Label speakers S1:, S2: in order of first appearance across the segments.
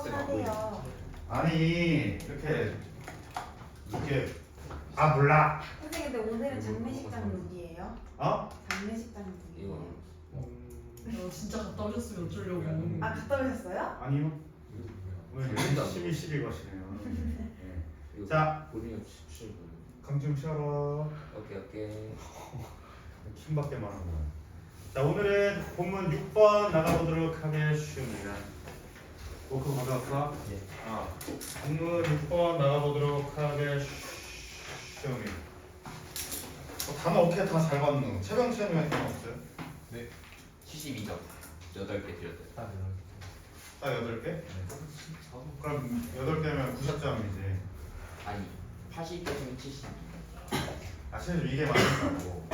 S1: 수업하세요.
S2: 아니 이렇게 아 몰라.
S1: 선생님 근데 오늘은 장례식장 룩이에요?
S2: 어?
S1: 장례식장 룩이에요?
S3: 진짜 갔다 오셨으면 어쩌려고.
S1: 아 갔다 오셨어요?
S2: 아니요. 오늘 열심히 시비 거시네요. 네. 자,
S4: 본인이 치는 거.
S2: 강좀 쉬어라.
S4: 오케이.
S2: 킹밖에 많은 거야. 자, 오늘은 본문 6번 나가보도록 하겠습니다. 그거 가져왔어?
S4: 예.
S2: 본문 6번 나가보도록 하겠습니다. 단어 어떻게 다 잘 봤노? 최병찬님한테 단어 없어요?
S4: 네. 72점. 8개 드렸어요.
S2: 딱 8개? 그럼 8개면 90점이지.
S4: 아니, 80개면 72.
S2: 아, 실제로 이게 맞는다고.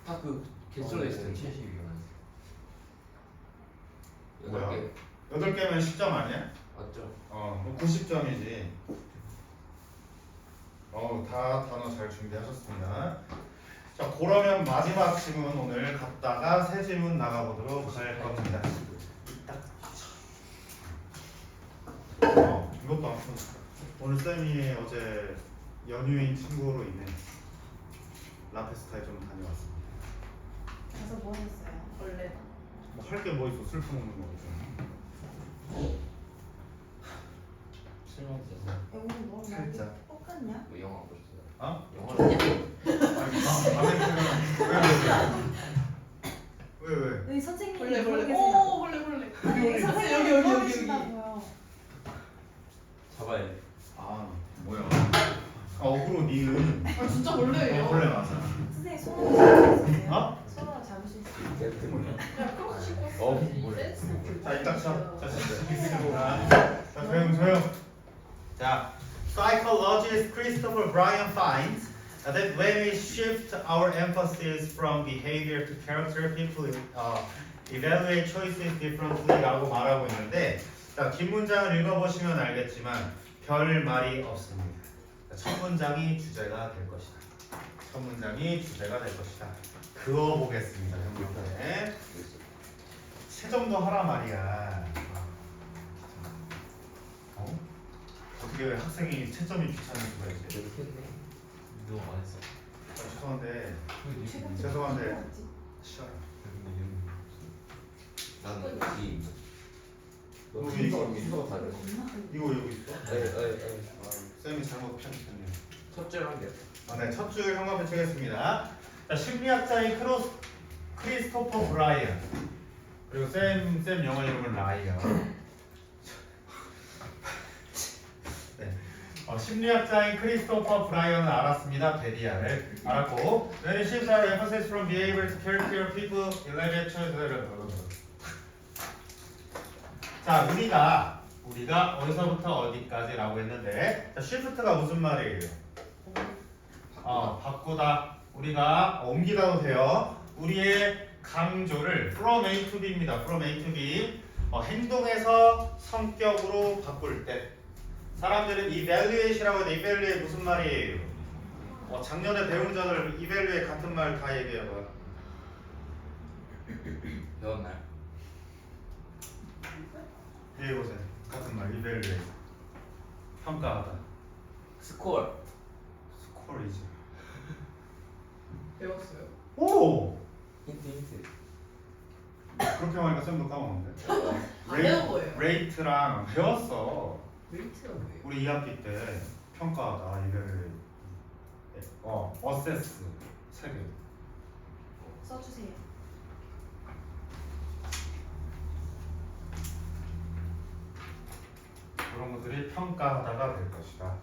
S4: 다그 개수로 했어요. 72가.
S2: 뭐야?
S4: 8개.
S2: 8개면 10점 아니야?
S4: 맞죠?
S2: 그럼 90점이지. 다 단어 잘 준비하셨습니다. 자, 그러면 마지막 질문 오늘 갔다가 새 질문 나가보도록 할 겁니다. 이것도 아무튼 오늘 쌤이 어제 연휴인 친구로 인해 라페스타에 좀 다녀왔습니다.
S1: 가서 뭐 하셨어요? 원래
S2: 뭐 할 게 뭐 있어? 술프 먹는 거죠.
S4: 실망했어요.
S1: 오늘 뭐
S2: 살짝.
S1: 똑같냐?
S4: 뭐 영화 보셨어요?
S2: 어?
S4: 영화는요?
S2: 왜?
S1: 여기 선생님이
S3: 벌레.
S1: 모르겠어요.
S3: 오 벌레.
S1: 아니 여기 선생님이
S3: 여기.
S1: 모르신다고요.
S4: 잡아야 돼.
S2: 뭐야? 어그로 니은.
S3: 진짜 벌레예요.
S2: 원래 맞아.
S1: 선생님 손으로 잡으실 수 있어요?
S2: 어?
S1: 손으로 잡으실 수 있어요?
S3: 야 크로스 신고.
S4: 뭐래?
S2: 자, 이따 쳐. 자, 조용. 자, psychologist Christopher Bryan finds that when we shift our emphasis from behavior to character, people evaluate choices differently라고 말하고 있는데, 자, 뒷문장을 읽어보시면 알겠지만 별 말이 없습니다. 첫 문장이 주제가 될 것이다. 첫 문장이 주제가 될 것이다. 그어보겠습니다. 현명하게. 채점도 하라 말이야. 어떻게 학생이 채점이 귀찮을 수가 있지?
S4: 이렇게 했네.
S5: 너무 안 했어.
S2: 죄송한데
S1: 최근
S2: 죄송한데.
S1: 뭐지?
S2: 싫어요.
S4: 나는 여기.
S2: 너
S4: 순서가 다르네.
S2: 이거 여기 있어?
S4: 에이.
S2: 쌤이 잘못 편집했네요.
S4: 첫 줄 한 개.
S2: 네, 첫 줄 형광 배치하겠습니다. 자, 심리학자인 크리스토퍼 브라이언. 그리고 쌤 영어 이름은 라이언. 네. 심리학자인 크리스토퍼 브라이언은 알았습니다. 베리아를 알았고, When it shifts our emphasis from behavior to character, people elevate choices. 자, 우리가 어디서부터 어디까지라고 했는데, 자, shift가 무슨 말이에요? 바꾸다. 우리가 옮기다도 돼요. 우리의 강조를 from A to B입니다. from A to B. 행동에서 성격으로 바꿀 때 사람들은 evaluate이라고 해도 evaluate 무슨 말이에요? 작년에 배운 자들 evaluate 같은 말 다 얘기해봐.
S4: 배웠나요?
S2: 얘기해보세요. 같은 말 evaluate. 평가하다.
S4: 스코어.
S2: 스코어이지.
S3: 배웠어요.
S2: 오!
S4: 힌트.
S2: 그렇게 말하니까 쌤도 까먹었는데.
S3: 안 배운 거예요.
S2: 레이트랑 배웠어.
S3: 웨이트가 뭐예요?
S2: 우리 2학기 때 평가하다 이별 어세스 3개.
S1: 써주세요.
S2: 그런 것들이 평가하다가 될 것이다.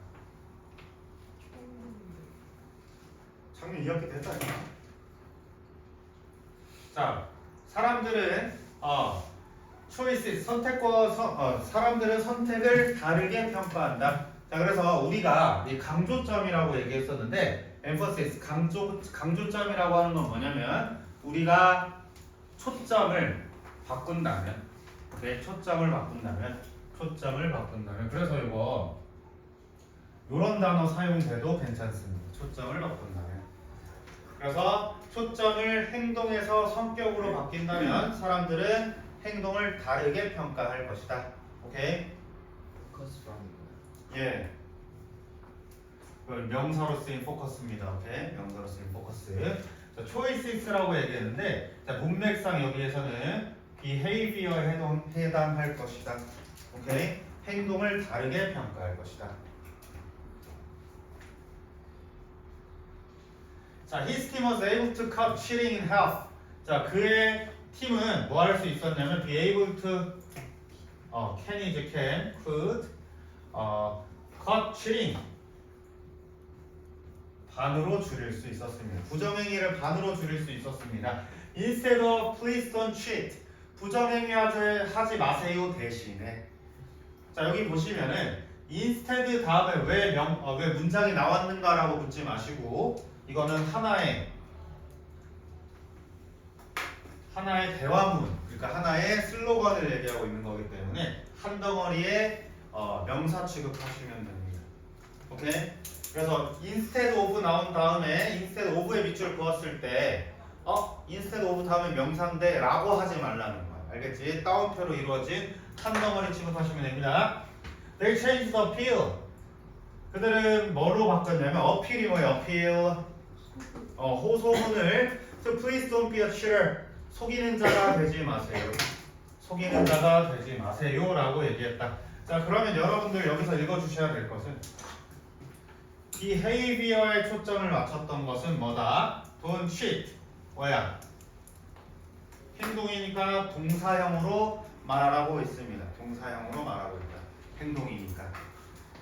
S2: 작년 2학기 때 했다니까. 자, 사람들은 choices 사람들은 선택을 다르게 평가한다. 자, 그래서 우리가 이 강조점이라고 얘기했었는데 emphasis 강조점이라고 하는 건 뭐냐면 우리가 초점을 바꾼다면 그래서 이거 요런 단어 사용돼도 괜찮습니다. 초점을 바꾼다면. 그래서 초점을 행동에서 성격으로 바뀐다면 사람들은 행동을 다르게 평가할 것이다. 오케이? 예. 명사로 쓰인 포커스입니다. 오케이. 명사로 쓰인 포커스. 자, choices라고 얘기했는데, 자, 문맥상 여기에서는 behavior에 해당할 것이다. 오케이. 행동을 다르게 평가할 것이다. 자, his team was able to cut cheating in half. 자, 그의 팀은 뭐 할 수 있었냐면 be able to can 이제 can, could cut cheating 반으로 줄일 수 있었습니다. 부정행위를 반으로 줄일 수 있었습니다. Instead of please don't cheat. 부정행위 하지 마세요 대신에. 자, 여기 보시면은 instead 다음에 왜 문장이 나왔는가라고 묻지 마시고 이거는 하나의 대화문, 그러니까 하나의 슬로건을 얘기하고 있는 거기 때문에 한 덩어리의 명사 취급하시면 됩니다. 오케이? 그래서 instead of 나온 다음에 instead of에 밑줄 그었을 때 instead of 다음에 명사인데 라고 하지 말라는 거야. 알겠지? 따옴표로 이루어진 한 덩어리 취급하시면 됩니다. They changed the appeal. 그들은 뭐로 바꿨냐면 appeal이 뭐예요? appeal. 호소문을 to please don't be a cheater. 속이는 자가 되지 마세요. 속이는 자가 되지 마세요 라고 얘기했다. 자, 그러면 여러분들 여기서 읽어주셔야 될 것은 behavior에 초점을 맞췄던 것은 뭐다? Don't cheat. 뭐야? 행동이니까 동사형으로 말하고 있습니다. 동사형으로 말하고 있다. 행동이니까.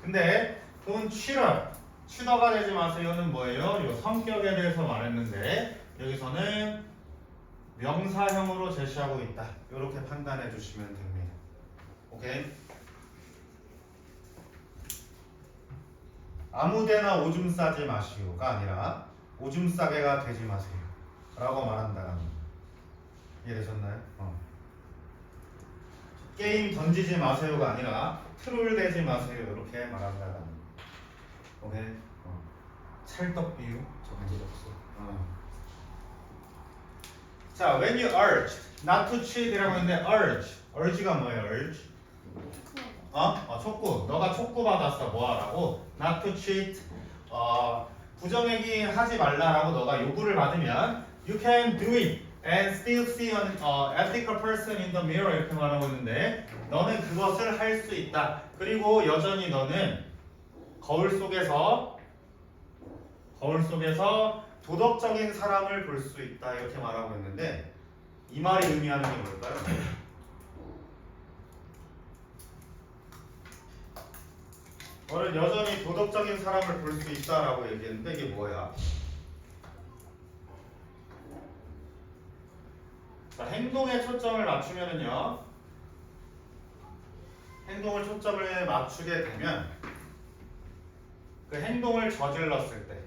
S2: 근데 Don't cheater. cheater가 되지 마세요는 뭐예요? 이 성격에 대해서 말했는데 여기서는 명사형으로 제시하고 있다. 이렇게 판단해 주시면 됩니다. 오케이? 아무데나 오줌 싸지 마시오가 아니라 오줌 싸개가 되지 마세요 라고 말한다는 거. 이해되셨나요? 게임 던지지 마세요가 아니라 트롤 되지 마세요 이렇게 말한다는 거. 오케이? 찰떡 비유 정지적소. 자, when you urge not to cheat이라고 했는데 urge가 뭐예요? urge? 촉구. 너가 촉구 받았어. 뭐 하라고? Not to cheat. 부정행위 하지 말라라고 너가 요구를 받으면 you can do it and still see an ethical person in the mirror 이렇게 말하고 있는데 너는 그것을 할 수 있다. 그리고 여전히 너는 거울 속에서 도덕적인 사람을 볼 수 있다 이렇게 말하고 있는데 이 말이 의미하는 게 뭘까요? 너는 여전히 도덕적인 사람을 볼 수 있다라고 얘기했는데 이게 뭐야? 자, 행동에 초점을 맞추면은요. 행동을 초점을 맞추게 되면 그 행동을 저질렀을 때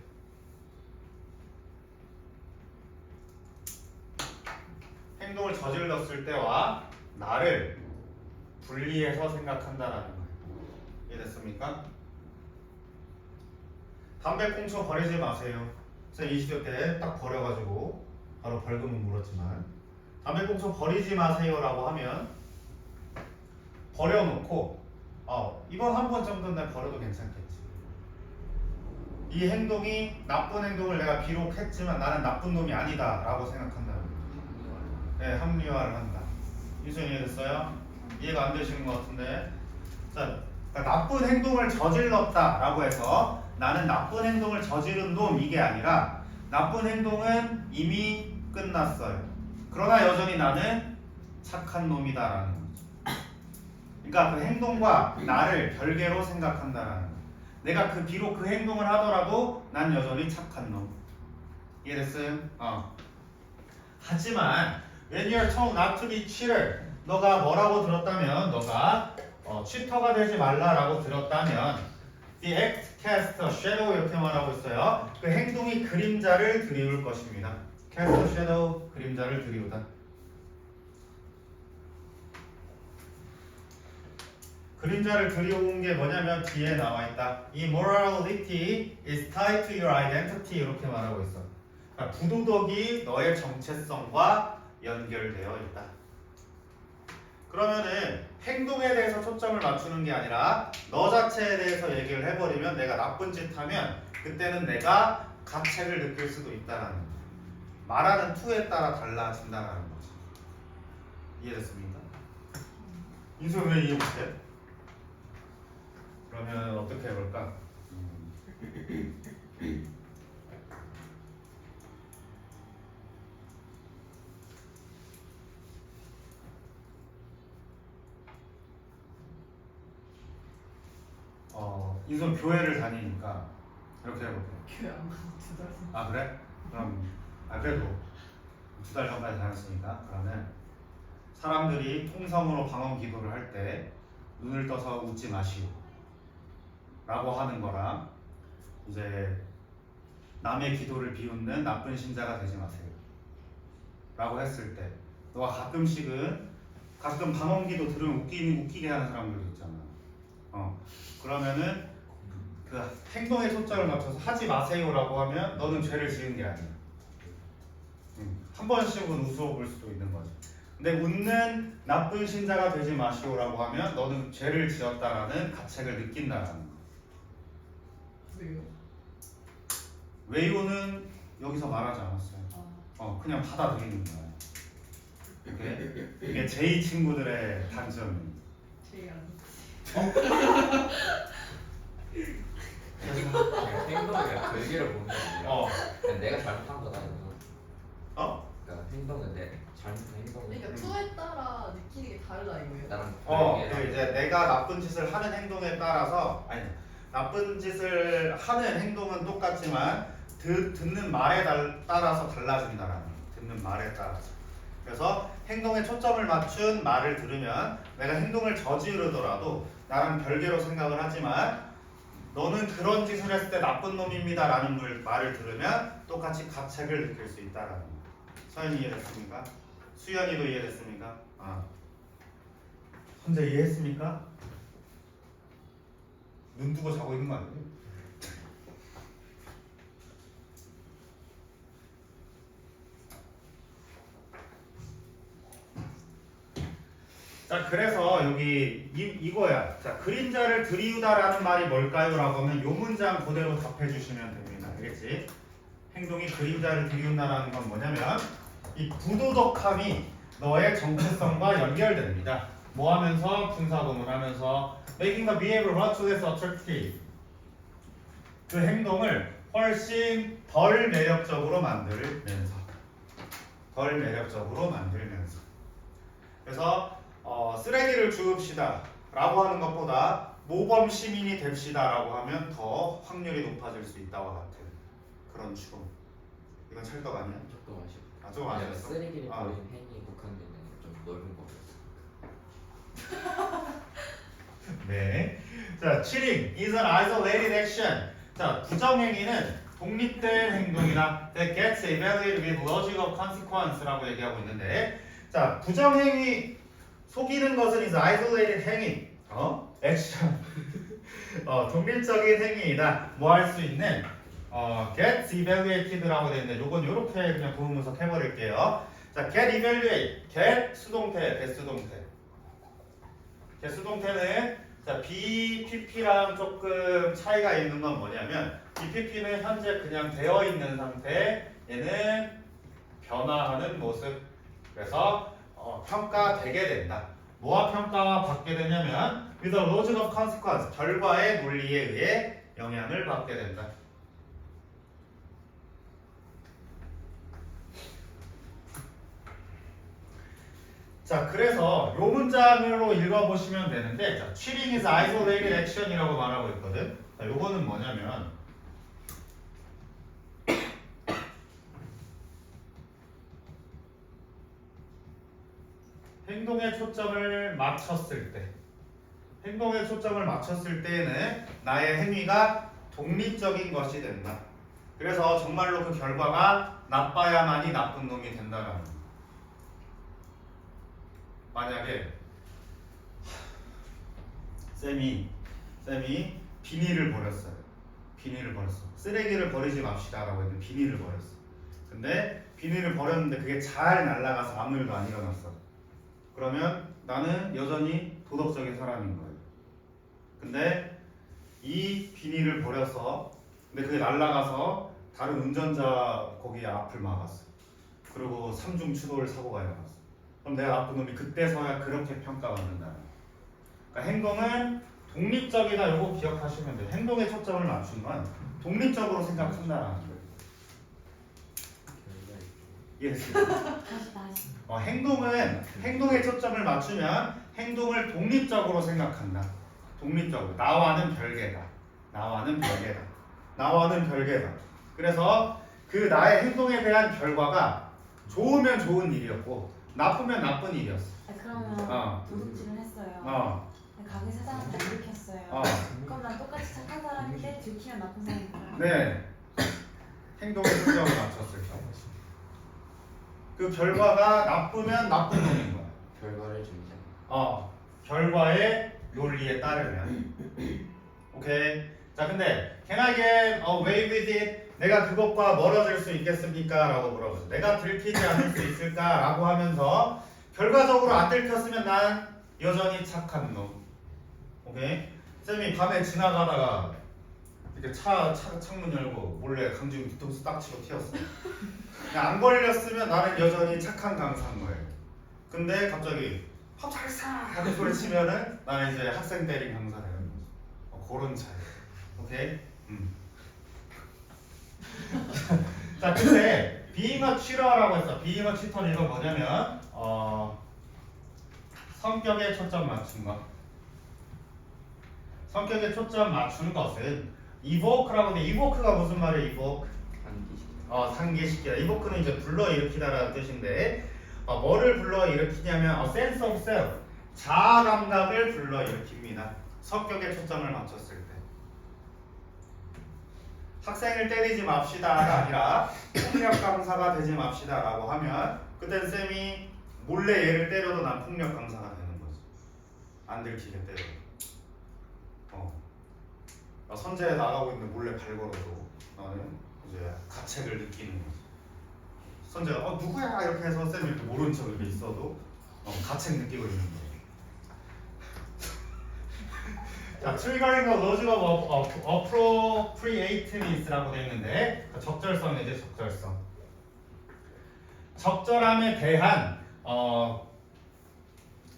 S2: 때와 나를 분리해서 생각한다라는 거예요. 이해됐습니까? 담배꽁초 버리지 마세요. 제가 20대 때 딱 버려가지고 바로 벌금은 물었지만 담배꽁초 버리지 마세요라고 하면 버려놓고 이번 한 번 정도는 날 버려도 괜찮겠지. 이 행동이 나쁜 행동을 내가 비록 했지만 나는 나쁜 놈이 아니다 라고 생각한다는 거예요. 네, 합리화를 한다. 이수연 이해됐어요? 이해가 안 되시는 것 같은데 자, 그러니까 나쁜 행동을 저질렀다 라고 해서 나는 나쁜 행동을 저지른 놈 이게 아니라 나쁜 행동은 이미 끝났어요. 그러나 여전히 나는 착한 놈이다라는 거죠. 그러니까 그 행동과 나를 별개로 생각한다라는 거예요. 내가 비록 그 행동을 하더라도 난 여전히 착한 놈. 이해됐어요? 하지만 when you're told not to be cheater, 너가 뭐라고 들었다면, 너가 cheater가 되지 말라라고 들었다면, the act cast a shadow 이렇게 말하고 있어요. 그 행동이 그림자를 드리울 것입니다. cast a shadow, 그림자를 드리우다. 그림자를 드리운 게 뭐냐면 뒤에 나와 있다. 이 morality is tied to your identity 이렇게 말하고 있어. 그러니까 부도덕이 너의 정체성과 연결되어 있다. 그러면은 행동에 대해서 초점을 맞추는 게 아니라 너 자체에 대해서 얘기를 해버리면 내가 나쁜 짓 하면 그때는 내가 가책을 느낄 수도 있다라는 거죠. 말하는 투에 따라 달라진다라는 거죠. 이해됐습니까? 인수 왜 이해 못해? 그러면 어떻게 해볼까? 인수 교회를 다니니까 이렇게 해볼게.
S3: 교회 안 가서 2달 전.
S2: 아 그래? 그럼 그래도 2달 전까지 다녔으니까 그러면 사람들이 통성으로 방언 기도를 할 때 눈을 떠서 웃지 마시오 라고 하는 거랑 이제 남의 기도를 비웃는 나쁜 신자가 되지 마세요 라고 했을 때 너가 가끔 방언 기도 들으면 웃기게 하는 사람들도 있잖아. 그러면은 그 행동에 초점을 맞춰서 하지 마세요라고 하면 너는 죄를 지은 게 아니야. 한 번씩은 웃어 볼 수도 있는 거지. 근데 웃는 나쁜 신자가 되지 마시오라고 하면 너는 죄를 지었다라는 가책을 느낀다라는 거.
S3: 왜요?
S2: 왜요는 여기서 말하지 않았어요. 그냥 받아들이는 거야. 이게 제이 친구들의 단점이.
S3: 제일 안
S4: 행동을 그냥 별개로 보는 게 아니라 그냥 내가 잘못한 거다 이거. 그러니까 행동은 내 잘못한 행동은
S3: 그러니까 투에 따라 느끼는 게 다르다 이거예요?
S4: 나랑
S2: 그 이제 내가 나쁜 짓을 하는 행동에 따라서 나쁜 짓을 하는 행동은 똑같지만 듣는 말에 따라서 달라진다라는 거. 듣는 말에 따라서. 그래서 행동에 초점을 맞춘 말을 들으면 내가 행동을 저지르더라도 나랑 별개로 생각을 하지만 너는 그런 짓을 했을 때 나쁜 놈입니다 라는 말을 들으면 똑같이 가책을 느낄 수 있다라는 거. 서연이 이해됐습니까? 수연이도 이해됐습니까? 혼자 이해했습니까? 눈 두고 자고 있는 거 아니에요? 자, 그래서 여기 이거야. 자, 그림자를 들이우다라는 말이 뭘까요? 라고 하면 요 문장 그대로 답해 주시면 됩니다. 알겠지? 행동이 그림자를 들이운다라는 건 뭐냐면 이 부도덕함이 너의 정체성과 연결됩니다. 뭐 하면서? 분사구문 하면서 making the behavior much less attractive. 그 행동을 훨씬 덜 매력적으로 만들면서 그래서 쓰레기를 주웁시다 라고 하는 것보다 모범 시민이 됩시다 라고 하면 더 확률이 높아질 수 있다와 같은 그런 추론. 이건 찰떡 아니야?
S4: 조금 아쉽다.
S2: 조금 아쉽어?
S4: 쓰레기를 버리는 행위 국한되는 좀 넓은 거였어.
S2: 네. 자, cheating is an isolated action. 자, 부정행위는 독립된 행동이다. That gets evaluated with logical consequence라고 얘기하고 있는데, 자, 부정행위 속이는 것은 is isolated 행위. action. 독립적인 행위이다. 뭐 할 수 있는 gets evaluated라고 되어 있는데, 요건 요렇게 그냥 부분분석 해버릴게요. 자, get evaluate. get 수동태, 대수동태. 대수동태는 자, BPP랑 조금 차이가 있는 건 뭐냐면 BPP는 현재 그냥 되어 있는 상태, 얘는 변화하는 모습. 그래서 평가되게 된다. 뭐와 평가받게 되냐면 with a logical consequence, 결과의 논리에 의해 영향을 받게 된다. 자, 그래서 요 문장으로 읽어보시면 되는데, 자, cheating is isolated action이라고 말하고 있거든. 자, 요거는 뭐냐면 행동에 초점을 맞췄을 때에는 나의 행위가 독립적인 것이 된다. 그래서 정말로 그 결과가 나빠야만이 나쁜 놈이 된다라는 거야. 만약에 쌤이 비닐을 버렸어요. 쓰레기를 버리지 맙시다라고 했는데 비닐을 버렸어. 근데 비닐을 버렸는데 그게 잘 날아가서 아무 일도 안 일어났어. 그러면 나는 여전히 도덕적인 사람인 거예요. 근데 이 비닐을 버려서 근데 그게 날아가서 다른 운전자 거기 앞을 막았어. 그리고 삼중 추돌 사고가 일어났어. 그럼 내가 나쁜 놈이 그때서야 그렇게 평가받는다. 그러니까 행동은 독립적이다. 요거 기억하시면 돼요. 행동에 초점을 맞춘 건 독립적으로 생각한다는 거예요. 이해됐어요?
S1: 다시.
S2: 행동에 초점을 맞추면 행동을 독립적으로 생각한다. 독립적으로. 나와는 별개다. 그래서 그 나의 행동에 대한 결과가 좋으면 좋은 일이었고 나쁘면 나쁜 일이었어.
S1: 그러면 도둑질을 했어요. 가게 사장한테 안 들켰어요. 그럼 난 똑같이 착한 사람인데 들키면 나쁜 사람이구나.
S2: 네. 행동에 초점을 맞췄을 경우. 그 결과가 나쁘면 나쁜 놈인 거야.
S4: 결과를 중시한.
S2: 결과의 논리에 따르면. 오케이. 자, 근데 can I get away with it? 내가 그것과 멀어질 수 있겠습니까? 라고 물어보죠. 내가 들키지 않을 수 있을까? 라고 하면서 결과적으로 안 들켰으면 난 여전히 착한 놈. 오케이. 쌤이 밤에 지나가다가 이렇게 창문 열고 몰래 강지훈 뒤통수 딱 치고 튀었어. 안 걸렸으면 나는 여전히 착한 강사인 거예요. 근데 갑자기 잘 하는 소리 치면은 나는 이제 학생 때린 강사를 하는 거죠. 그런 차이. 오케이? 자, 근데 being a cheater라고 했어. being a cheater 이거 뭐냐면 성격에 초점 맞춘 거. 성격에 초점 맞춘 것은 evoke라고 하는데 evoke가 무슨 말이에요? evoke? 상기시키다. evoke는 이제 불러일으키다라는 뜻인데 뭐를 불러일으키냐면 sense of self, 자아 감각을 불러일으킵니다. 성격에 초점을 맞췄을 때. 학생을 때리지 맙시다가 아니라 폭력 강사가 되지 맙시다라고 하면 그땐 쌤이 몰래 얘를 때려도 난 폭력 강사가 되는 거지. 안 들키게 때려. 선제에 나가고 있는데 몰래 발 걸어도 나는 이제 가책을 느끼는 거지. 선재가 누구야 이렇게 해서 쌤이 이렇게 모른 척 이렇게 있어도 가책 느끼고 있는 거예요. 자, triggering the logic of appropriateness라고 되어 있는데 적절성은 이제 적절성. 적절함에 대한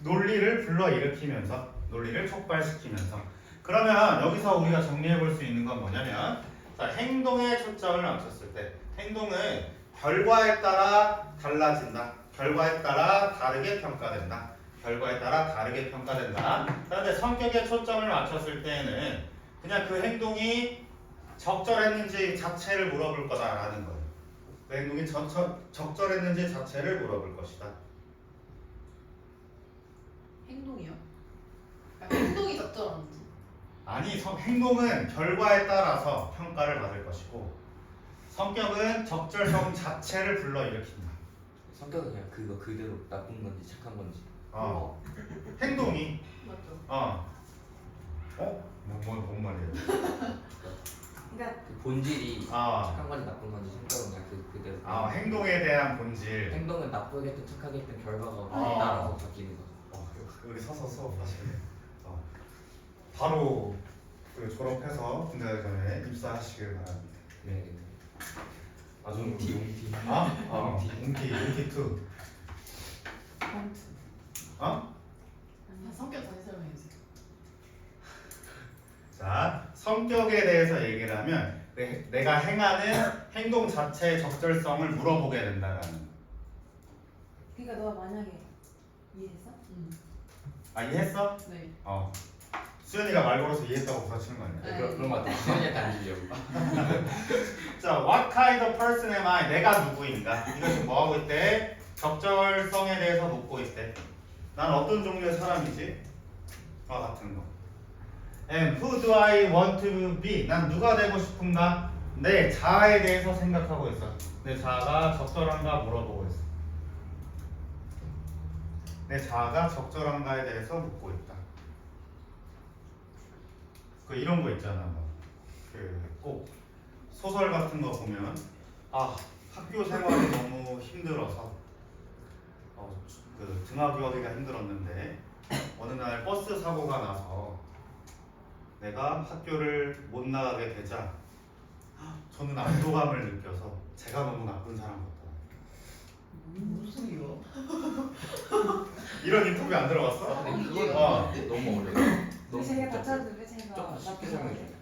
S2: 논리를 불러일으키면서 논리를 촉발시키면서 그러면 여기서 우리가 정리해 볼 수 있는 건 뭐냐면 자, 행동에 초점을 맞췄을 때 행동은 결과에 따라 달라진다. 결과에 따라 다르게 평가된다. 그런데 성격에 초점을 맞췄을 때는 그냥 그 행동이 적절했는지 자체를 물어볼 거다라는 거예요. 그 행동이 적절했는지 자체를 물어볼 것이다.
S3: 행동이요? 행동이 적절한지.
S2: 아니, 행동은 결과에 따라서 평가를 받을 것이고 성격은 적절성 자체를 불러일으킨다.
S4: 성격은 그냥 그거 그대로 나쁜 건지 착한 건지.
S2: 행동이
S3: 맞죠.
S2: 뭔 말이에요?
S1: 그러니까
S4: 그 본질이 착한 건지 나쁜 건지 성격은 그냥 그대로.
S2: 행동에 대한 본질.
S4: 행동은 나쁘게든 착하게든 결과가 따라서 바뀌는 거죠.
S2: 여기 서서 수업하시네. 바로 그 졸업해서 군대 가기 전에 입사하시길 바랍니다.
S4: 네.
S2: 아주
S4: 웅티.
S2: 웅티 2.
S3: 성격 다시 설명해 주세요.
S2: 자, 성격에 대해서 얘기를 하면 내가 행하는 행동 자체의 적절성을 물어보게 된다라는.
S1: 그러니까 너가 만약에 이해했어?
S2: 이해했어?
S3: 네.
S2: 수연이가 말 걸어서 이해했다고 부사치는 거 아니야?
S3: 네.
S4: 그런 거 같아요. 수현이한테 안 주려고.
S2: 자, what kind of person am I? 내가 누구인가? 이거 지금 뭐 하고 있대? 적절성에 대해서 묻고 있대. 난 어떤 종류의 사람이지? 같은 거. And who do I want to be? 난 누가 되고 싶은가? 내 자아에 대해서 생각하고 있어. 내 자아가 적절한가 물어보고 있어. 내 자아가 적절한가에 대해서 묻고 있다. 이런 거 있잖아. 꼭 소설 같은 거 보면 학교 생활이 너무 힘들어서 그 등하교하기가 힘들었는데 어느 날 버스 사고가 나서 내가 학교를 못 나가게 되자 저는 안도감을 느껴서 제가 너무 나쁜 사람 같다.
S3: 무슨 소리야?
S2: 이런 인터뷰 안 들어봤어?
S4: 너무 어려워.
S1: 왜 제가 다쳐도 왜 제가
S4: 조금 쉽게
S1: 나쁜
S4: 설명해
S1: 거예요?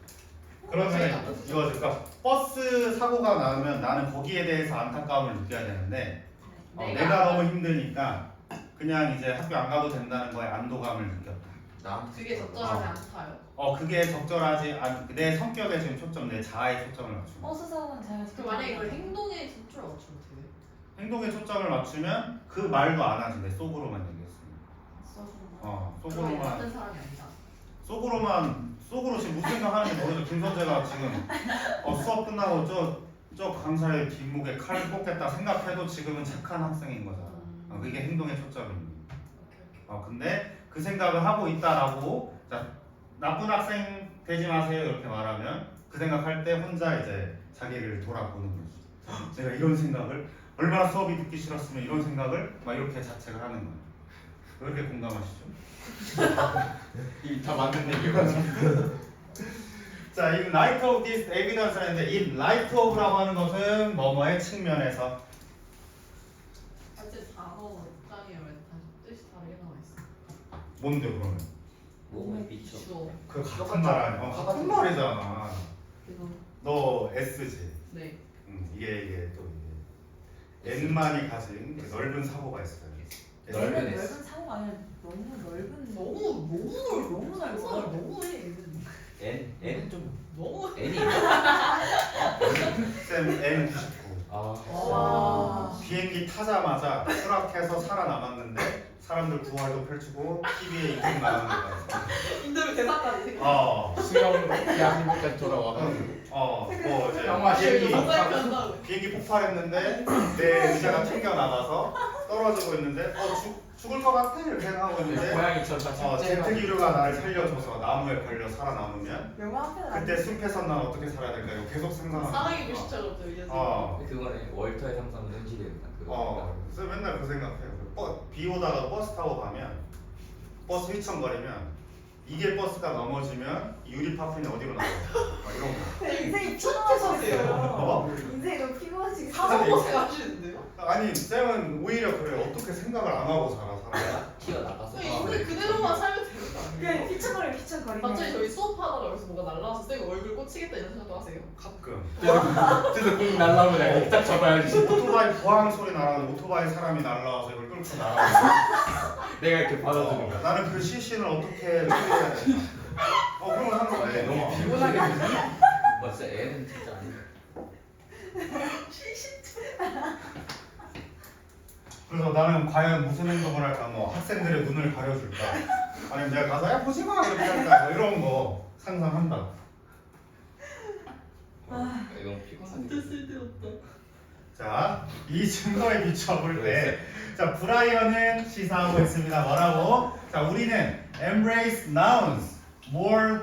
S2: 그러면 이거 그러니까 버스 사고가 나면 나는 거기에 대해서 안타까움을 느껴야 되는데 내가 너무 힘드니까 그냥 이제 학교 안 가도 된다는 거에 안도감을 느꼈다.
S4: 나한테
S3: 그게 적절하지 않다요?
S2: 그게 적절하지 않. 내 성격에 지금 초점, 내 자아에 초점을 맞추는 거야.
S1: 버스 사고는 제가
S3: 그럼 만약에 이걸 행동에 진출을 맞추면 돼요?
S2: 행동에 초점을 맞추면 그 말도 안 하지. 내 속으로만 얘기했으면.
S3: 그럼
S2: 속으로만.
S3: 나쁜 사람이 아니다.
S2: 속으로 지금 무슨 생각하는지 모르죠. 김선재가 지금 수업 끝나고 저 강사의 뒷목에 칼을 꽂겠다 생각해도 지금은 착한 학생인 거잖아. 그게 행동의 초점입니다. 근데 그 생각을 하고 있다라고 자, 나쁜 학생 되지 마세요 이렇게 말하면 그 생각할 때 혼자 이제 자기를 돌아보는 거지. 내가 이런 생각을 얼마나 수업이 듣기 싫었으면 이런 생각을 막 이렇게 자책을 하는 거예요. 왜 이렇게 공감하시죠?
S4: 이게 다 맞는 얘기예요.
S2: 자, in light of this evidence 했는데 in light of라고 하는 것은 뭐뭐의 측면에서
S3: 사실 단어 짱이에요. 왜 뜻이 다르게 나와 있어?
S2: 뭔데 그러면?
S4: 몸에 비춰.
S3: 주어.
S2: 그 같은 말 아니야? 같은 말이잖아.
S3: 그래서
S2: 너 S지?
S3: 네.
S2: 이게 또 이게 N만이 가진 그 넓은 사고가 있어요.
S4: 넓은
S1: 넓은
S4: S.
S1: 사고가 아니라 너무 넓은
S3: 너무
S1: 넓어.
S3: 너무해.
S4: N은 좀
S3: 너무
S4: N이.
S2: 쌤 N99
S1: 와.
S2: 비행기 타자마자 추락해서 살아남았는데 사람들 구활도 펼치고 TV에 인터뷰 나가는 거다.
S3: 인터뷰 대사까지.
S4: 수영 대한민국까지 돌아와가지고.
S2: 뭐 이제
S4: 영화
S2: 비행기 폭발했는데 내 의자가 튕겨 나가서 떨어지고 있는데 죽을 것 같아 이렇게 생각하고 있는데
S4: 고양이처럼 다
S2: 제트기류가 나를 살려줘서 나무에 걸려 살아남으면
S1: 영화 한 편.
S2: 그때 숲에서 난 어떻게 살아야 될까 이거 계속 생각하는
S3: 사랑의 글씨처럼 들려서.
S4: 그거는 월터의 상상은 현실이었다.
S2: 그래서 맨날 그 생각해요. 비 오다가 버스 타고 가면 버스 휘청거리면 이게 버스가 넘어지면 유리 파편이 어디로 나가? 막 이런 거.
S1: 인생이
S3: 피곤하셨어요.
S1: 인생이 너무 피곤하시게
S3: 사고버스 가시는데요?
S2: 아니 쌤은 오히려 그래. 어떻게 생각을 안 하고 살아 사람.
S4: 튀어나가서.
S3: 인생 그대로만 살면 되는 거 아니에요?
S1: 그냥 피쳐거리네.
S3: 갑자기 저희 수업하다가 여기서 뭔가 날라와서 쌤 얼굴 꽂히겠다 이런 생각도 하세요?
S2: 가끔.
S4: 그래서 공 날라오면 내가 딱 잡아야지.
S2: 오토바이 보항 소리 나라는 오토바이 사람이 날라와서 이걸 끌고 나가.
S4: 내가 이렇게 받아주는 거야.
S2: 나는 그 시신을 어떻게 처리해야 될까? 그런 거 항상 해.
S4: 너무 피곤하게 되지? 맞아, 애는 진짜 아니야.
S2: 그래서 나는 과연 무슨 행동을 할까? 뭐 학생들의 눈을 가려줄까? 아니면 내가 가서 야 보지 마 이렇게 할까? 뭐 이런 거 상상한다.
S4: 너무 피곤하게.
S3: 쓸데없다.
S2: 자, 이 증거에 비춰볼 때, 자 브라이언은 시사하고 있습니다. 뭐라고? 자, 우리는 embrace nouns more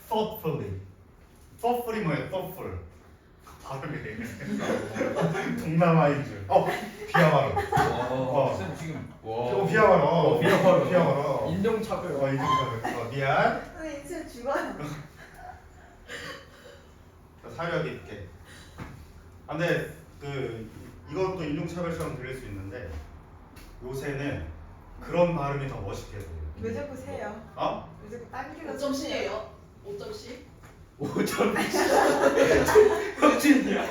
S2: thoughtfully. thoughtfully 뭐예요? thoughtful. 발음이 동남아인 줄. 비하바로.
S4: 쌤 지금.
S2: 비하바로.
S4: 비하바로.
S2: 비하바로.
S4: 인종차별.
S2: 인종차별. 미안.
S1: 인생 죽어요.
S2: 사력 있게. 근데 이것도 인종차별처럼 들릴 수 있는데 요새는 그런 발음이 더 멋있게 들려요.
S1: 왜 자꾸 세요? 왜 자꾸 당기는
S3: 5점C예요? 5점C?
S4: 5점. 혁진이야.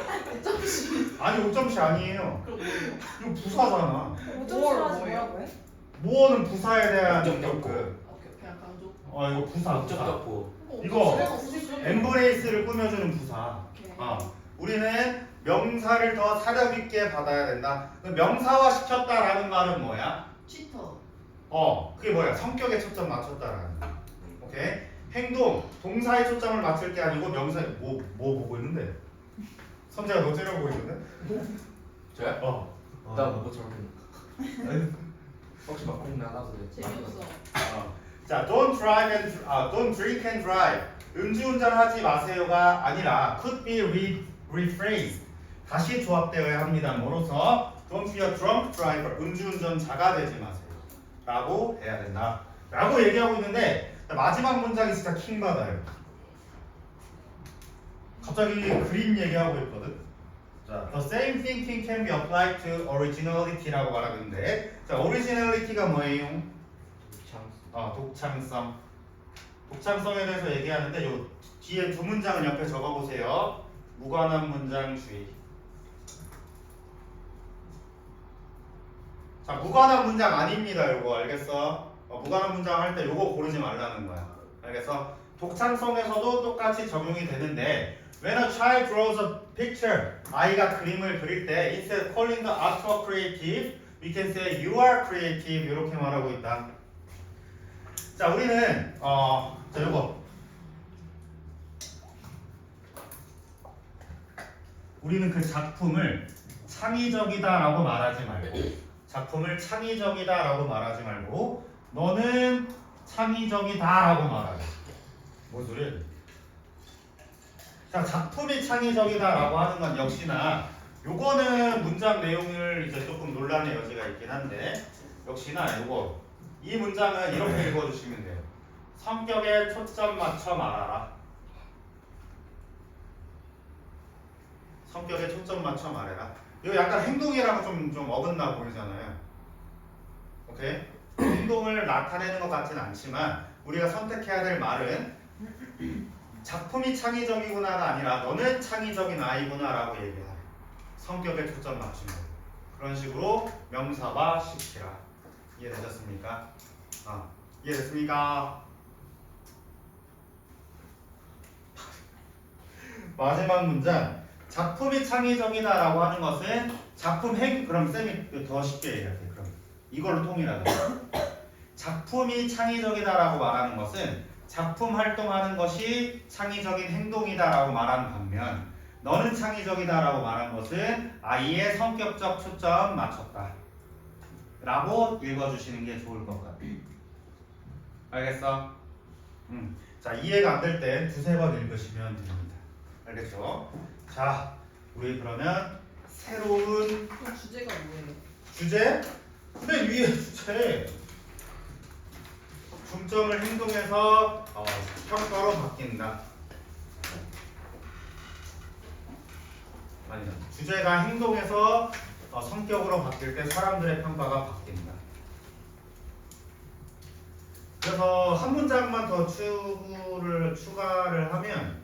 S3: 5점C.
S2: 아니 5점씩 아니에요.
S3: 그럼 뭐예요?
S2: 이거 부사잖아.
S1: 5점수라서 뭐라고 해?
S2: 모어는 부사에 대한
S4: 목적격.
S3: 그냥 강조.
S2: 이거 부사.
S4: 목적격보.
S2: 이거 엠브레이스를 꾸며주는 부사. 우리는 명사를 더 사력 있게 받아야 된다. 명사화 시켰다라는 말은 뭐야?
S3: 치터.
S2: 그게 뭐야? 성격에 초점 맞췄다라는 거. 오케이? 행동, 동사에 초점을 맞출 게 아니고 명사에 뭐 보고 있는데? 선재가 너 째려보고 있는데?
S4: 저요? 나뭐 저렇게. 혹시 막공 나가서 그래?
S3: 재미없어.
S2: 자, don't drink and drive. 음주운전하지 마세요가 아니라 could be rephrased. 다시 조합되어야 합니다. 뭐로서 Don't be a drunk driver. 음주운전자가 되지 마세요. 라고 해야 된다. 라고 얘기하고 있는데 마지막 문장이 진짜 킹받아요. 갑자기 그림 얘기하고 있거든. 자, the same thinking can be applied to originality라고 말하고 있는데, 자, originality가 뭐예요? 독창성. 독창성에 대해서 얘기하는데 요 뒤에 두 문장을 옆에 적어보세요. 무관한 문장주의. 자, 무관한 문장 아닙니다. 요거 알겠어? 무관한 문장 할 때 요거 고르지 말라는 거야. 알겠어? 독창성에서도 똑같이 적용이 되는데 when a child draws a picture, 아이가 그림을 그릴 때 instead of calling the artwork creative, we can say you are creative. 이렇게 말하고 있다. 자, 우리는 자, 요거 우리는 그 작품을 창의적이다라고 말하지 말고 너는 창의적이다라고 말하래. 뭔 소리야? 자, 작품이 창의적이다라고 하는 건 역시나 요거는 문장 내용을 이제 조금 논란의 여지가 있긴 한데 역시나 요거 이 문장은 이렇게 읽어주시면 돼요. 성격에 초점 맞춰 말하라. 성격에 초점 맞춰 말해라. 이거 약간 행동이랑 좀 어긋나 보이잖아요. 오케이? 행동을 나타내는 것 같진 않지만 우리가 선택해야 될 말은 작품이 창의적이구나가 아니라 너는 창의적인 아이구나 라고 얘기하래. 성격에 초점 맞추는 거. 그런 식으로 명사화 시키라. 이해되셨습니까? 이해됐습니까? 마지막 문장. 작품이 창의적이다라고 하는 것은 작품 그럼 쌤이 더 쉽게 얘기할게요. 그럼 이걸로 통일하자. 작품이 창의적이다라고 말하는 것은 작품 활동하는 것이 창의적인 행동이다라고 말하는 반면 너는 창의적이다라고 말한 것은 아이의 성격적 초점 맞췄다 라고 읽어주시는 게 좋을 것 같아요. 알겠어? 자, 이해가 안 될 때 두세 번 읽으시면 됩니다. 알겠죠? 자, 우리 그러면 새로운
S3: 그럼 주제가 뭐예요?
S2: 주제? 맨 위에 주제. 중점을 행동에서 평가로 바뀐다. 아니다. 주제가 행동에서 성격으로 바뀔 때 사람들의 평가가 바뀐다. 그래서 한 문장만 더 추가를 하면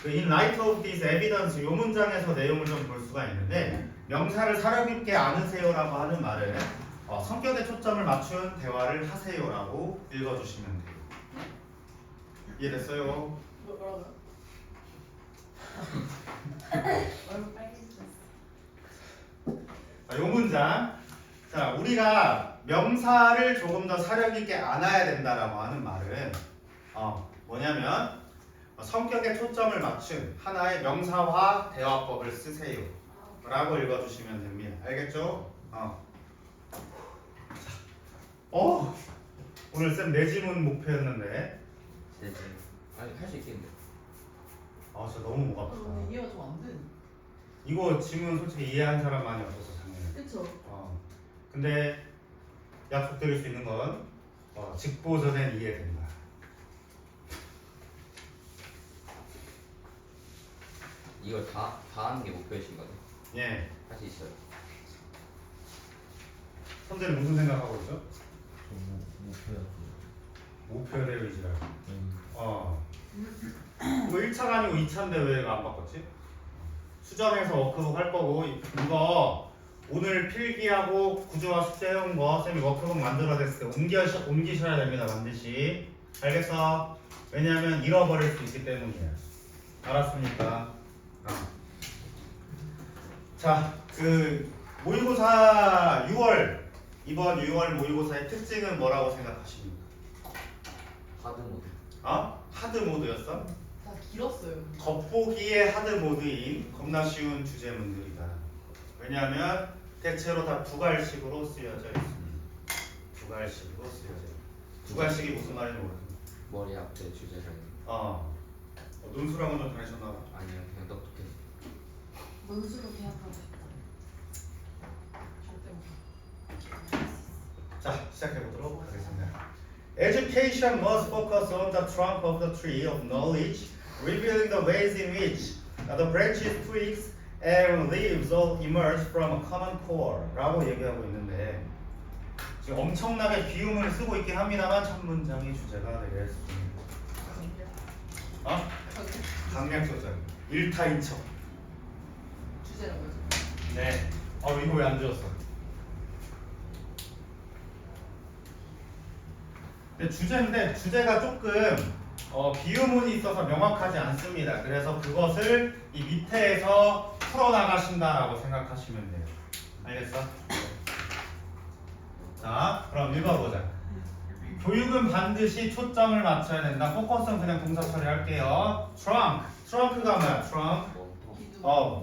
S2: In light of this evidence, 이 문장에서 내용을 좀 볼 수가 있는데 명사를 사려 깊게 안으세요라고 하는 말은 성격에 초점을 맞춘 대화를 하세요라고 읽어주시면 돼요. 이해됐어요?
S3: 뭐라고요?
S1: 얼굴 빨개졌어.
S2: 자, 이 문장. 자, 우리가 명사를 조금 더 사려 깊게 안아야 된다라고 하는 말은 뭐냐면 성격에 초점을 맞춘 하나의 명사화 대화법을 쓰세요 라고 읽어주시면 됩니다. 알겠죠? 오늘 쌤 내지문 목표였는데
S4: 아니 할 수 있겠는데.
S2: 진짜 너무 목 아프다.
S3: 이해가 좀 안 돼.
S2: 이거 지문 솔직히 이해한 사람 많이 없어서 작년에.
S3: 그쵸?
S2: 근데 약속드릴 수 있는 건 직보전엔 이해된다.
S4: 이걸 다 하는 게 목표이신 거죠?
S2: 예.
S4: 할 수 있어요.
S2: 선생님 무슨 생각하고 있죠?
S5: 목표야.
S2: 목표에 의지라고. 이거 1차가 아니고 2차인데 왜 안 바꿨지? 수정해서 워크북 할 거고 이거 오늘 필기하고 구조화 숙제 해온 거 쌤이 워크북 만들어냈을 때 옮기셔야 됩니다. 반드시. 알겠어? 왜냐하면 잃어버릴 수 있기 때문이에요. 알았습니까? 자, 그 모의고사 6월 이번 6월 모의고사의 특징은 뭐라고 생각하십니까?
S4: 하드 모드.
S2: 하드 모드였어?
S3: 다 길었어요.
S2: 겉보기에 하드 모드인 겁나 쉬운 주제문들이다. 왜냐하면 대체로 다 두갈식으로 쓰여져 있습니다. 두갈식으로 쓰여져 있습니다. 두갈식이 무슨 말인지 모르겠습니다.
S4: 머리 앞에 주제를.
S2: 논술학원 좀 다니셨나 봐.
S4: 아니요 그냥 똑똑해.
S1: 원수로 계약하고 싶다.
S2: 자, 시작해 보도록 하겠습니다. Education must focus on the trunk of the tree of knowledge, revealing the ways in which the branches, twigs, and leaves all emerge from a common core. 라고 얘기하고 있는데 지금 엄청나게 비움을 쓰고 있긴 합니다만 첫 문장의 주제가 되겠습니다. 강약소절. 일타인척.
S3: 주제는 뭐죠?
S2: 네. 이거 왜 안 지웠어? 근데 주제가 조금 비유문이 있어서 명확하지 않습니다. 그래서 그것을 이 밑에서 풀어나가신다라고 생각하시면 돼요. 알겠어? 자, 그럼 읽어보자. 교육은 반드시 초점을 맞춰야 된다. 포커스는 그냥 동사 처리할게요. 트렁크가 뭐야? 트렁크.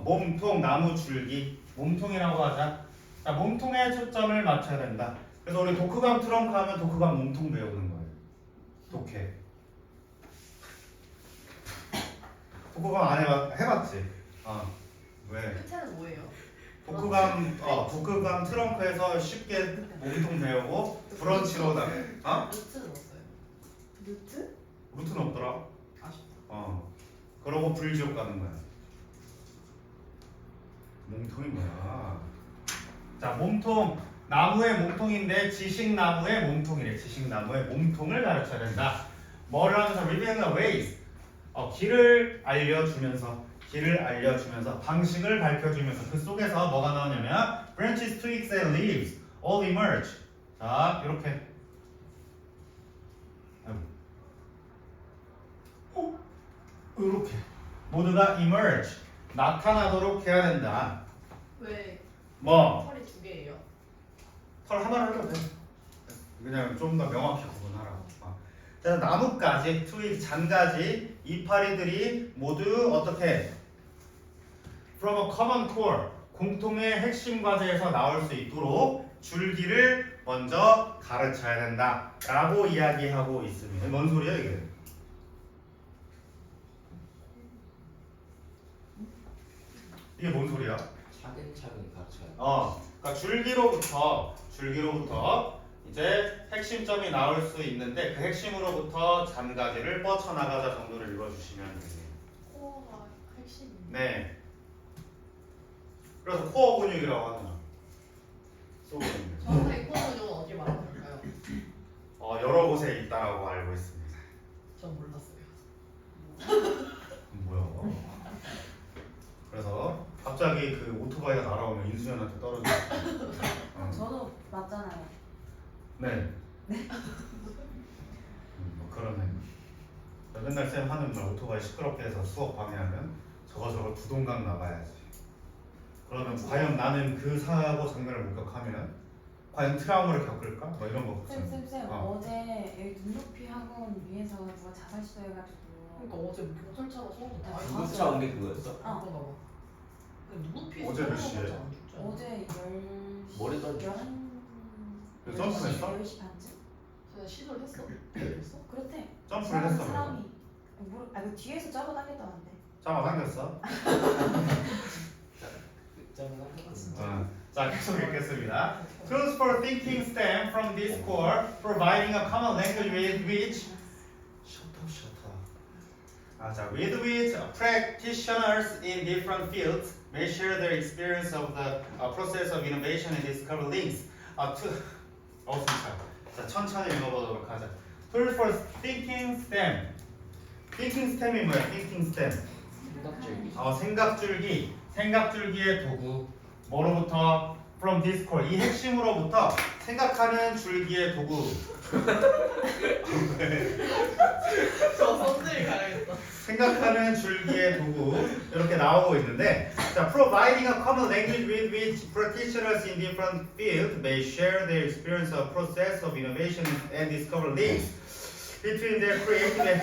S2: 몸통, 나무 줄기. 몸통이라고 하자. 자, 몸통에 초점을 맞춰야 된다. 그래서 우리 독후감 트렁크 하면 독후감 몸통 배우는 거예요. 독해. 독후감 안 해봤지? 왜?
S3: 끝에는 뭐예요?
S2: 독후감 트렁크에서 쉽게 몸통 배우고 브런치로 다.
S3: 루트 넣었어요.
S1: 루트?
S2: 루트는 없더라.
S3: 아쉽다.
S2: 그러고 불지옥 가는 거야. 몸통이 뭐야? 자, 몸통. 나무의 몸통인데 지식나무의 몸통이래. 지식나무의 몸통을 가르쳐야 된다. 뭐를 하면서 revealing the ways. 길을 알려주면서 방식을 밝혀주면서 그 속에서 뭐가 나오냐면 branches, twigs, and leaves all emerge. 자, 이렇게. 이렇게 모두가 emerge 나타나도록 해야 된다.
S3: 왜
S2: 뭐?
S3: 털이 두 개예요?
S2: 털 하나를 해도 돼. 그냥 좀 더 명확히 구분하라고. 자, 나뭇가지, 트윅, 잔가지, 이파리들이 모두 어떻게? From a common core, 공통의 핵심 과제에서 나올 수 있도록 줄기를 먼저 가르쳐야 된다 라고 이야기하고 있습니다. 뭔 소리야 이게? 이게 뭔 소리야?
S4: 차근차근히 가르쳐야 돼.
S2: 그러니까 줄기로부터 이제 핵심점이 나올 수 있는데 그 핵심으로부터 잔가지를 뻗쳐나가자 정도를 읽어주시면 됩니다.
S3: 코어가 핵심이에요.
S2: 네. 그래서 코어 근육이라고 하잖아. 소 근육.
S3: 정확하게 코어 근육은 어디 말하는 걸까요?
S2: 여러 곳에 있다라고 알고 있습니다.
S3: 전 몰랐어요.
S2: 뭐야? 그래서 갑자기 그 오토바이가 날아오면 인수연한테 떨어져.
S1: 저도 맞잖아요.
S2: 네. 뭐 그러네. 맨날 쌤 하는 말 오토바이 시끄럽게 해서 수업 방해하면 저거 두동강 나가야지. 그러면 과연 나는 그 사고 장면을 목격하면 과연 트라우마를 겪을까? 뭐 이런 거.
S1: 쌤 어제 여기 눈높이 학원 위에서 누가 자살 시도해가지고.
S3: 그러니까 어제 경찰차가 소문 다
S4: 누구 차온 게 그거였어?
S3: 그런가 봐. 누구 피해?
S2: 어제 몇 시에?
S1: 어제 10시.
S4: 머리 던져.
S1: 10시 반쯤?
S3: 제가 시도를 했어? 했어?
S1: 그렇대.
S2: 점프를 했어.
S1: 사람이. 그 뒤에서 잡아당겼다는데.
S2: 잡아당겼어. 자, 계속 읽겠습니다. Tools for thinking stem from this core, providing a common language with which with which practitioners in different fields may share their experience of the process of innovation and discover links. 자, 천천히 읽어보도록 하자. Tools for thinking stem. Thinking stem이 뭐야? Thinking stem.
S4: 생각줄기.
S2: 생각줄기의 도구. 뭐로부터? From this core. 이 핵심으로부터 생각하는 줄기의 도구.
S3: 저 선생님 가야겠다.
S2: 생각하는 줄기의 도구 이렇게 나오고 있는데, 자, providing a common language with which practitioners in different fields may share their experience of process of innovation and discover links between their creative and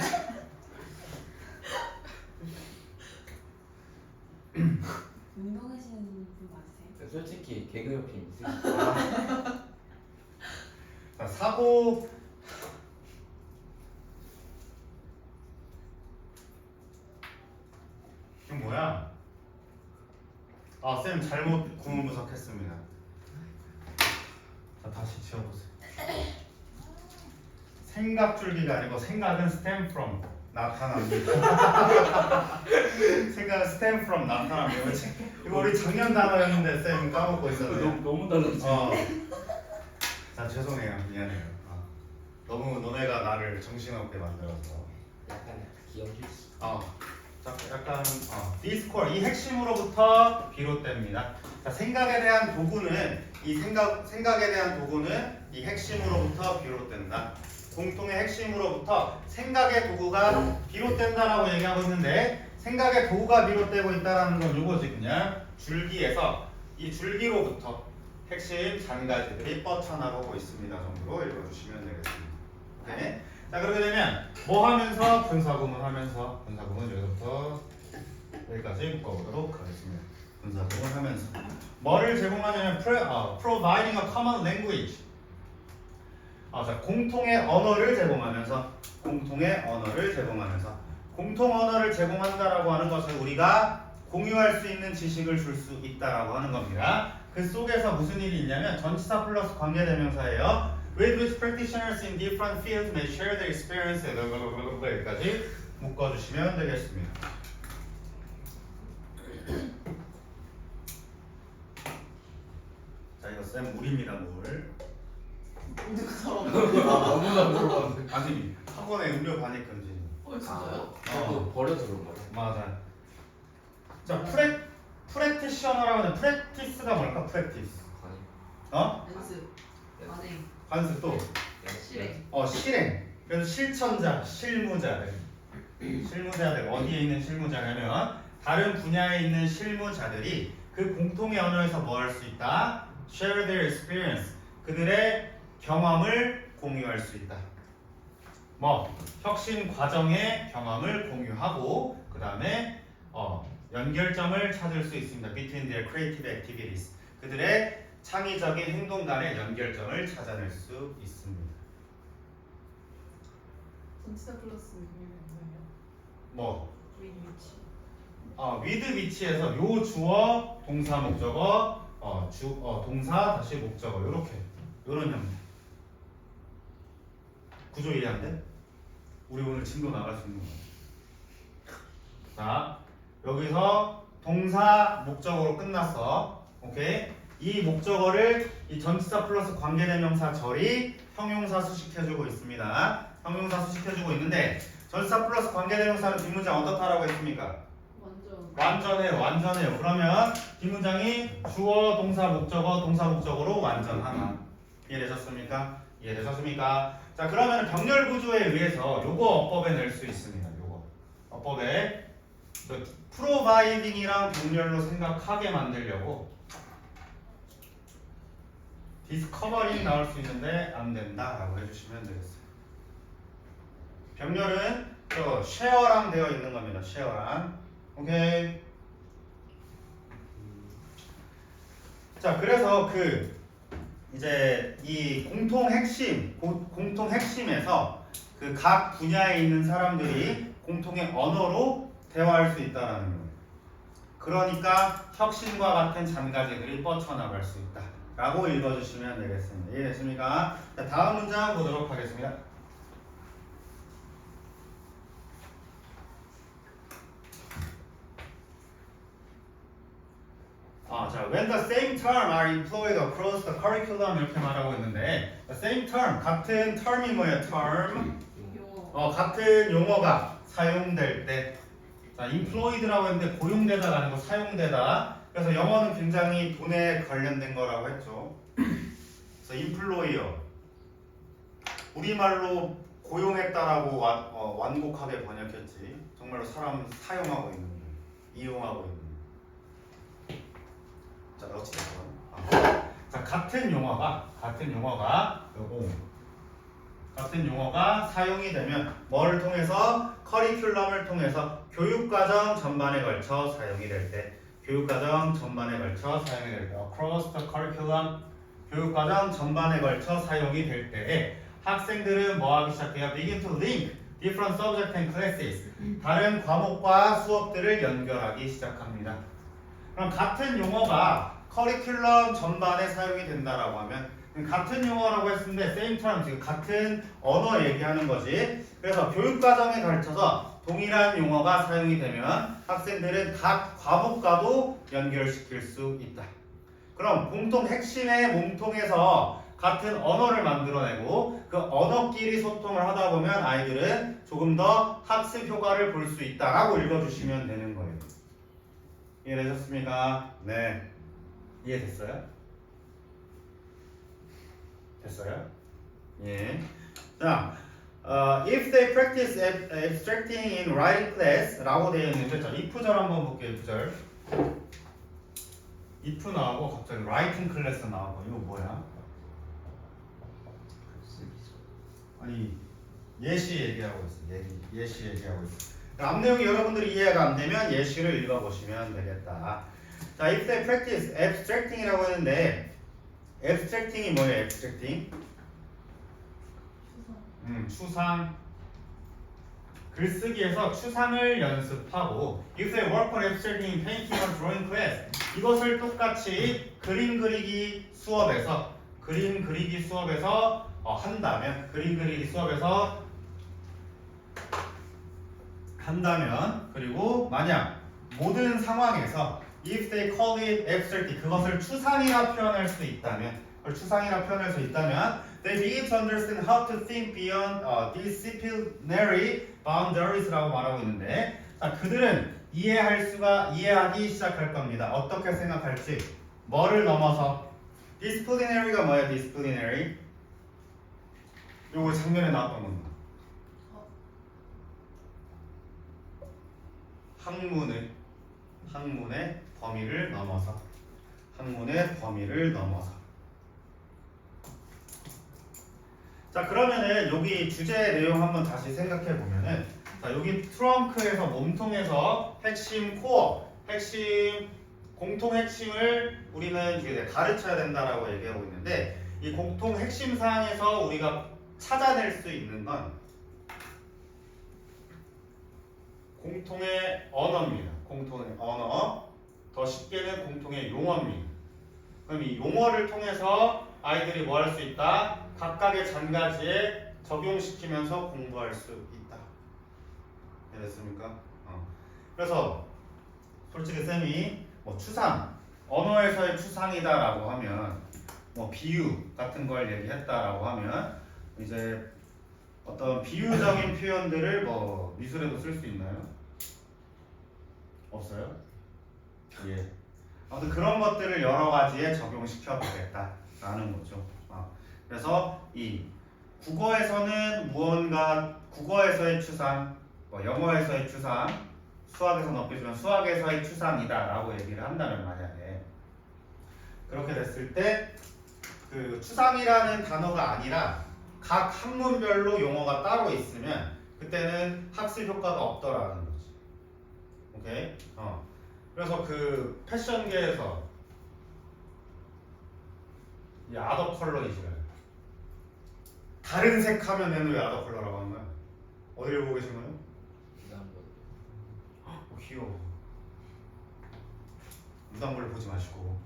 S1: 운동하시는 분 맞으세요?
S4: 솔직히 개그 옆에 있으니까.
S2: 자, 사고 이건 뭐야? 쌤 잘못 구문 분석했습니다. 자, 다시 지워보세요. 생각줄기가 아니고 생각은 stem from 나타납니다. 생각은 stem from 나타납니다. 이거 우리 작년 단어였는데 쌤 까먹고 있었네요.
S5: 너무 달랐지.
S2: 자, 죄송해요. 미안해요. 너무 너네가 나를 정신없게 만들어서.
S4: 약간 기억실수.
S2: 자, 약간 디스콜 이 핵심으로부터 비롯됩니다. 자, 생각에 대한 도구는 이 생각에 대한 도구는 이 핵심으로부터 비롯된다. 공통의 핵심으로부터 생각의 도구가 비롯된다라고 얘기하고 있는데 생각의 도구가 비롯되고 있다라는 건 요거지. 그냥 줄기에서 이 줄기로부터 핵심 잔가지들이 뻗쳐나가고 있습니다 정도로 읽어주시면 되겠습니다. 오케이? 자, 그렇게 되면 뭐 하면서 분사구문 하면서 분사구문 여기서부터 여기까지 묶어보도록 하겠습니다. 분사구문 하면서 뭐를 제공하냐면 providing a common language. 자, 공통의 언어를 제공하면서 공통 언어를 제공한다라고 하는 것은 우리가 공유할 수 있는 지식을 줄 수 있다라고 하는 겁니다. 그 속에서 무슨 일이 있냐면 전치사 플러스 관계대명사예요. With which practitioners in different fields may share their experience. 여기까지 묶어주시면 되겠습니다. 자, 이거 쌤 물입니다 물.
S5: 너무나 물어봤는데.
S2: 아니 학원에 음료 반입 금지.
S3: 진짜요?
S4: 저도 버려서 그런 거예요.
S2: 맞아. 자, 프랙티셔너라고 하는 프랙티스가 뭘까? 프랙티스.
S3: 연습. 만행.
S2: 관습 또.
S3: 실행.
S2: 실행. 그래서 실천자, 실무자들 어디에 있는 실무자냐면 다른 분야에 있는 실무자들이 그 공통의 언어에서 뭐 할 수 있다? Share their experience. 그들의 경험을 공유할 수 있다. 혁신 과정의 경험을 공유하고 그 다음에 연결점을 찾을 수 있습니다. Between their creative activities. 그들의 창의적인 행동 간의 연결점을 찾아낼 수 있습니다.
S3: 전치사 플러스
S2: 뭐?
S3: 위치.
S2: with 위치에서 요 주어, 동사, 목적어, 동사 다시 목적어 요런 형태. 구조 이해한데? 우리 오늘 진도 나갈 수 있는 거야. 자, 여기서 동사 목적어로 끝났어. 오케이? 이 목적어를 이 전치사 플러스 관계대명사 절이 형용사 수식해주고 있습니다. 형용사 수식해주고 있는데 전치사 플러스 관계대명사는 뒷문장 어떻다라고 했습니까? 완전해요. 그러면 뒷문장이 주어, 동사, 목적어, 동사, 목적어로 완전하다. 이해되셨습니까? 자, 그러면 병렬 구조에 의해서 요거 어법에 낼 수 있습니다. 요거 어법에 프로바이딩이랑 병렬로 생각하게 만들려고 디스커버링 나올 수 있는데 안 된다라고 해주시면 되겠어요. 병렬은 쉐어랑 되어 있는 겁니다. 쉐어랑. 오케이. 자, 그래서 이제 이 공통 핵심에서 그 각 분야에 있는 사람들이 공통의 언어로 대화할 수 있다라는 거예요. 그러니까 혁신과 같은 잔가지들이 뻗쳐나갈 수 있다라고 읽어주시면 되겠습니다. 이해됐습니까? 자, 다음 문장 보도록 하겠습니다. 자, when the same term are employed across the curriculum 이렇게 말하고 있는데 the same term, 같은 term이 뭐예요? term 같은 용어가 사용될 때 자, employed라고 했는데 고용되다가 아니고 사용되다. 그래서 영어는 굉장히 돈에 관련된 거라고 했죠. 그래서 employer 우리말로 고용했다라고 완곡하게 번역했지. 정말로 사람 사용하고 있는 거, 이용하고 있는 거. 자, 어찌됐건 같은 용어가 사용이 되면 뭐를 통해서? 커리큘럼을 통해서 교육과정 전반에 걸쳐 사용이 될 때 across the curriculum 교육과정 전반에 걸쳐 사용이 될 때에 학생들은 뭐 하기 시작해요? begin to link different subjects and classes 다른 과목과 수업들을 연결하기 시작합니다. 그럼 같은 용어가 커리큘럼 전반에 사용이 된다라고 하면 같은 용어라고 했는데 same term 지금 같은 언어 얘기하는 거지. 그래서 교육 과정에 걸쳐서 동일한 용어가 사용이 되면 학생들은 각 과목과도 연결시킬 수 있다. 그럼 공통 핵심의 몸통에서 같은 언어를 만들어내고 그 언어끼리 소통을 하다 보면 아이들은 조금 더 학습 효과를 볼 수 있다라고 읽어주시면 되는 거예요. 이해되셨습니까? 네. 이해됐어요? 됐어요? 예. 자, if they practice abstracting in writing class 라고 되어 있는데 자, if절 한번 볼게요. if절. if 나오고 갑자기 writing class 나오고 이거 뭐야? 아니 예시 얘기하고 있어. 예시 얘기하고 있어. 앞 내용이 여러분들이 이해가 안 되면 예시를 읽어보시면 되겠다. 자, if they practice abstracting이라고 했는데 abstracting이 뭐예요? abstracting? 추상. 글쓰기에서 추상을 연습하고 if they work on abstracting, painting or drawing class 이것을 똑같이 그림 그리기 수업에서 한다면 그리고 만약 모든 상황에서 if they call it abstract 그것을 추상이라 표현할 수 있다면 they begin to understand how to think beyond disciplinary boundaries라고 말하고 있는데 자, 그들은 이해하기 시작할 겁니다. 어떻게 생각할지 뭐를 넘어서 disciplinary가 뭐예요? disciplinary 요거 작년에 나왔던 겁니다. 학문의 범위를 넘어서 자 그러면은 여기 주제 내용 한번 다시 생각해 보면은 자 여기 트렁크에서 몸통에서 핵심 코어 공통 핵심을 우리는 이제 가르쳐야 된다라고 얘기하고 있는데 이 공통 핵심 사항에서 우리가 찾아낼 수 있는 건 공통의 언어입니다. 공통의 언어 더 쉽게는 공통의 용어입니다. 그럼 이 용어를 통해서 아이들이 뭐 할 수 있다? 각각의 잔가지에 적용시키면서 공부할 수 있다. 이해됐습니까? 그래서 솔직히 쌤이 뭐 추상, 언어에서의 추상이다라고 하면 뭐 비유 같은 걸 얘기했다라고 하면 이제 어떤 비유적인 표현들을 뭐 미술에도 쓸 수 있나요? 없어요? 예. 아무튼 그런 것들을 여러 가지에 적용시켜 보겠다라는 거죠. 그래서 이 국어에서는 국어에서의 추상, 뭐 영어에서의 추상, 수학에서는 없겠지만 수학에서의 추상이다라고 얘기를 한다면 만약에 그렇게 됐을 때 그 추상이라는 단어가 아니라 각 학문별로 용어가 따로 있으면 그때는 학습 효과가 없더라는 거지. 오케이? 그래서 그 패션계에서 이 아더 컬러이시래. 다른 색 하면 얘는 왜 아더 컬러라고 하는 거야? 어디를 보고 계신 거예요? 귀여워. 무당벌 보지 마시고.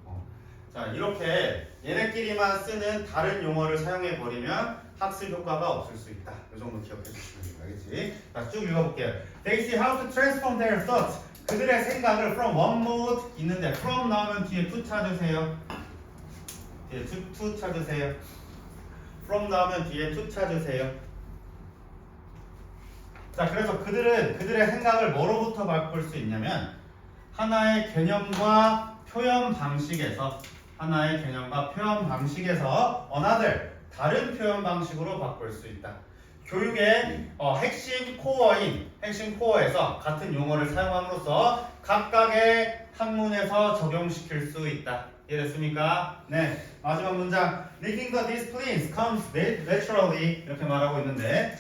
S2: 자 이렇게 얘네끼리만 쓰는 다른 용어를 사용해 버리면 학습 효과가 없을 수 있다. 이 정도 기억해 주시면 돼요. 알겠지? 자, 쭉 읽어볼게요. They see how to transform their thoughts. 그들의 생각을 from one mode 있는데 from 나오면 뒤에 to 찾으세요. 뒤에 to 찾으세요. from 나오면 뒤에 to 찾으세요. 자, 그래서 그들의 생각을 뭐로부터 바꿀 수 있냐면 하나의 개념과 표현 방식에서 another 다른 표현 방식으로 바꿀 수 있다. 교육의 핵심 코어에서 같은 용어를 사용함으로써 각각의 학문에서 적용시킬 수 있다. 이해됐습니까? 네. 마지막 문장. Making the disciplines comes naturally 이렇게 말하고 있는데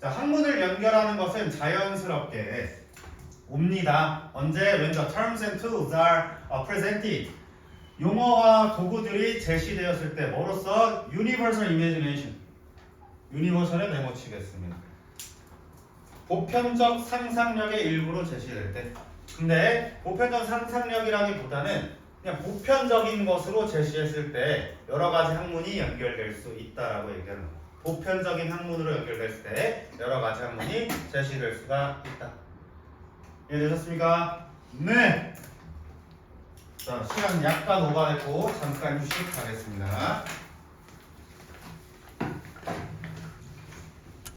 S2: 자, 학문을 연결하는 것은 자연스럽게 옵니다. 언제? When the terms and tools are presented. 용어와 도구들이 제시되었을 때 뭐로써? Universal imagination. 유니버설에 메모치겠습니다. 보편적 상상력의 일부로 제시될 때 근데 보편적 상상력이라기보다는 그냥 보편적인 것으로 제시했을 때 여러 가지 학문이 연결될 수 있다라고 얘기하는 거예요. 보편적인 학문으로 연결됐을 때 여러 가지 학문이 제시될 수가 있다. 이해되셨습니까? 네. 자, 시간 약간 오버했고 잠깐 휴식하겠습니다.